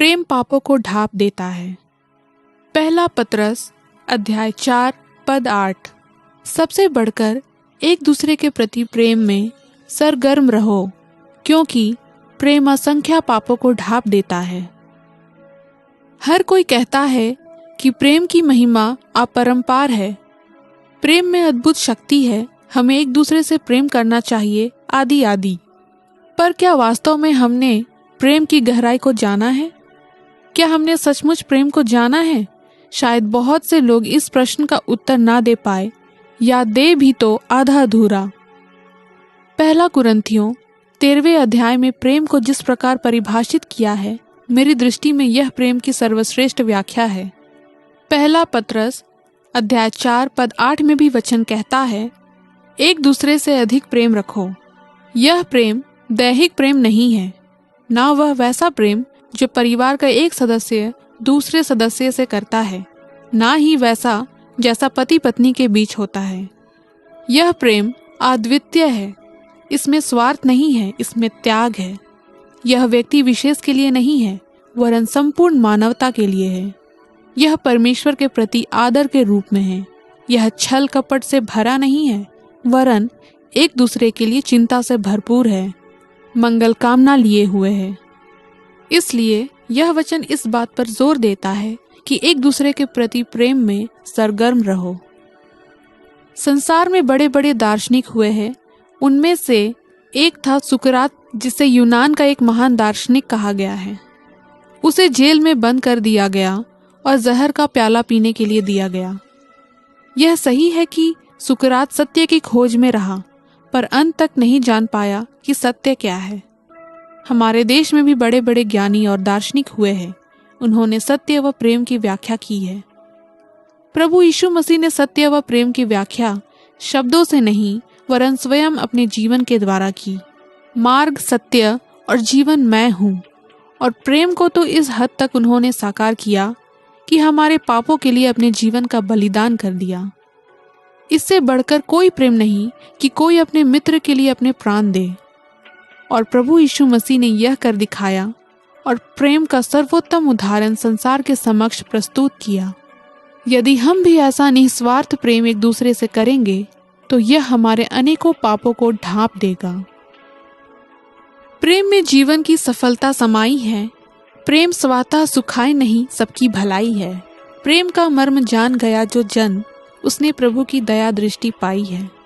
प्रेम पापों को ढांप देता है। पहला पतरस अध्याय 4 पद 8। सबसे बढ़कर एक दूसरे के प्रति प्रेम में सरगर्म रहो, क्योंकि प्रेम असंख्य पापों को ढांप देता है। हर कोई कहता है कि प्रेम की महिमा अपरंपार है, प्रेम में अद्भुत शक्ति है, हमें एक दूसरे से प्रेम करना चाहिए, आदि आदि। पर क्या वास्तव में हमने प्रेम की गहराई को जाना है? क्या हमने सचमुच प्रेम को जाना है? शायद बहुत से लोग इस प्रश्न का उत्तर ना दे पाए, या दे भी तो आधा अधूरा। पहला कुरिन्थियों 13वें अध्याय में प्रेम को जिस प्रकार परिभाषित किया है, मेरी दृष्टि में यह प्रेम की सर्वश्रेष्ठ व्याख्या है। पहला पतरस अध्याय 4 पद 8 में भी वचन कहता है, एक दूसरे से अधिक प्रेम रखो। यह प्रेम दैहिक प्रेम नहीं है, ना वह वैसा प्रेम जो परिवार का एक सदस्य दूसरे सदस्य से करता है, ना ही वैसा जैसा पति पत्नी के बीच होता है। यह प्रेम अद्वितीय है, इसमें स्वार्थ नहीं है, इसमें त्याग है। यह व्यक्ति विशेष के लिए नहीं है, वरन संपूर्ण मानवता के लिए है। यह परमेश्वर के प्रति आदर के रूप में है। यह छल कपट से भरा नहीं है, वरन एक दूसरे के लिए चिंता से भरपूर है, मंगल कामना लिए हुए है। इसलिए यह वचन इस बात पर जोर देता है कि एक दूसरे के प्रति प्रेम में सरगर्म रहो। संसार में बड़े बड़े दार्शनिक हुए हैं। उनमें से एक था सुकरात, जिसे यूनान का एक महान दार्शनिक कहा गया है। उसे जेल में बंद कर दिया गया और जहर का प्याला पीने के लिए दिया गया। यह सही है कि सुकरात सत्य की खोज में रहा, पर अंत तक नहीं जान पाया कि सत्य क्या है। हमारे देश में भी बड़े बड़े ज्ञानी और दार्शनिक हुए हैं। उन्होंने सत्य व प्रेम की व्याख्या की है। प्रभु यीशु मसीह ने सत्य व प्रेम की व्याख्या शब्दों से नहीं, वरन स्वयं अपने जीवन के द्वारा की। मार्ग, सत्य और जीवन मैं हूँ। और प्रेम को तो इस हद तक उन्होंने साकार किया कि हमारे पापों के लिए अपने जीवन का बलिदान कर दिया। इससे बढ़कर कोई प्रेम नहीं कि कोई अपने मित्र के लिए अपने प्राण दे। और प्रभु यीशु मसीह ने यह कर दिखाया और प्रेम का सर्वोत्तम उदाहरण संसार के समक्ष प्रस्तुत किया। यदि हम भी ऐसा निस्वार्थ प्रेम एक दूसरे से करेंगे, तो यह हमारे अनेकों पापों को ढांप देगा। प्रेम में जीवन की सफलता समाई है। प्रेम स्वतः सुखाए नहीं, सबकी भलाई है। प्रेम का मर्म जान गया जो जन, उसने प्रभु की दया दृष्टि पाई है।